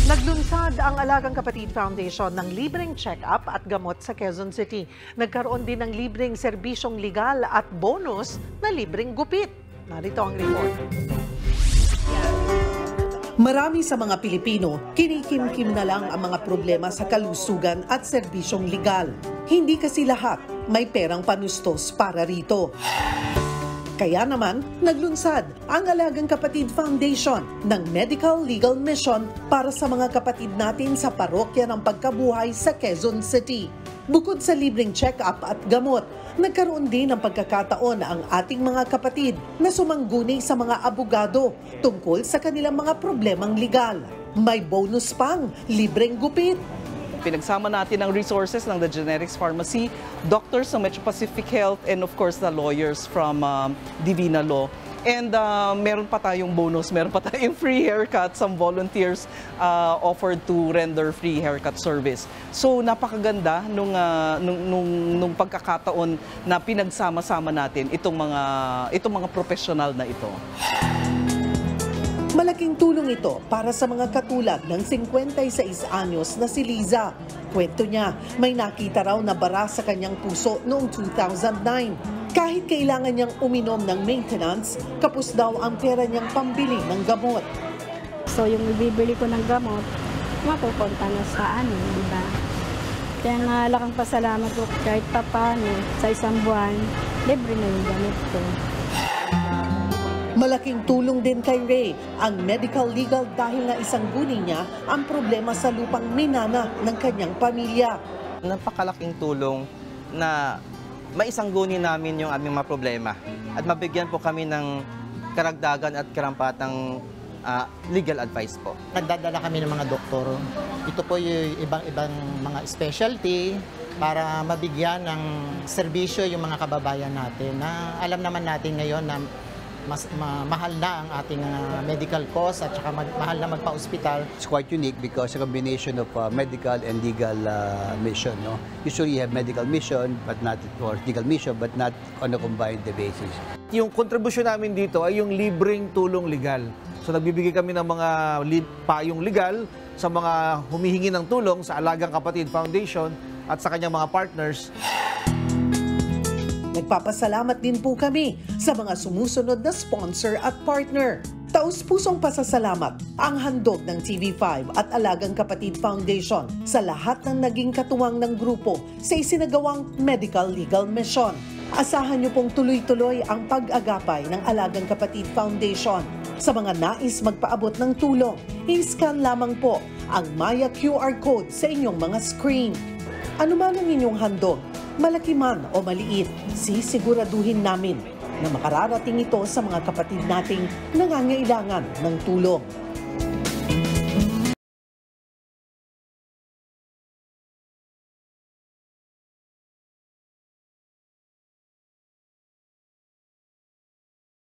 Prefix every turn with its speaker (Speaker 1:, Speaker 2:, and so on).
Speaker 1: Naglunsad ang Alagang Kapatid Foundation ng libreng check-up at gamot sa Quezon City. Nagkaroon din ng libreng serbisyong legal at bonus na libreng gupit. Narito ang report. Marami sa mga Pilipino, kinikimkim na lang ang mga problema sa kalusugan at serbisyong legal. Hindi kasi lahat may perang panustos para rito. Kaya naman, naglunsad ang Alagang Kapatid Foundation ng Medical Legal Mission para sa mga kapatid natin sa parokya ng pagkabuhay sa Quezon City. Bukod sa libreng check-up at gamot, nagkaroon din ng pagkakataon ang ating mga kapatid na sumangguni sa mga abogado tungkol sa kanilang mga problemang legal. May bonus pang libreng gupit.
Speaker 2: Pinagsama natin ang resources ng The Generics Pharmacy, doctors ng Metro Pacific Health, and of course the lawyers from Divina Law. And meron pa tayong bonus, meron pa tayong free haircut. Some volunteers offered to render free haircut service. So napakaganda nung pagkakataon na pinagsama-sama natin itong mga professional na ito.
Speaker 1: Malaking tulong ito para sa mga katulad ng 56 anyos na si Liza. Kwento niya, may nakita raw na bara sa kanyang puso noong 2009. Kahit kailangan niyang uminom ng maintenance, kapos daw ang pera niyang pambili ng gamot.
Speaker 3: So yung bibili ko ng gamot, mapupunta na sa di ba? Kaya nga lakang pasalamat ko kahit papaano sa isang buwan, libre na yung gamot ko.
Speaker 1: Malaking tulong din kay Ray ang medical legal dahil na isang guni niya ang problema sa lupang minana ng kanyang pamilya.
Speaker 4: Napakalaking tulong na maisangguni namin yung aming mga problema at mabigyan po kami ng karagdagan at karampatang legal advice po.
Speaker 5: Nagdadala kami ng mga doktor. Ito po yung ibang-ibang mga specialty para mabigyan ng serbisyo yung mga kababayan natin na alam naman natin ngayon na mas mahal na ang ating medical cost at saka mahal na magpa-ospital.
Speaker 6: It's quite unique because a combination of medical and legal mission. No? Usually you have medical mission but not or legal mission but not on a combined basis.
Speaker 7: Yung kontribusyon namin dito ay yung libreng tulong legal. So nagbibigay kami ng mga payong legal sa mga humihingi ng tulong sa Alagang Kapatid Foundation at sa kanyang mga partners.
Speaker 1: Nagpapasalamat din po kami sa mga sumusunod na sponsor at partner. Taus-pusong pasasalamat ang handog ng TV5 at Alagang Kapatid Foundation sa lahat ng naging katuwang ng grupo sa isinagawang medical legal mission. Asahan niyo pong tuloy-tuloy ang pag-agapay ng Alagang Kapatid Foundation. Sa mga nais magpaabot ng tulong, i-scan lamang po ang Maya QR code sa inyong mga screen. Ano man ang inyong handog, malaki man o maliit, sisiguraduhin namin na makararating ito sa mga kapatid nating nangangailangan ng tulong.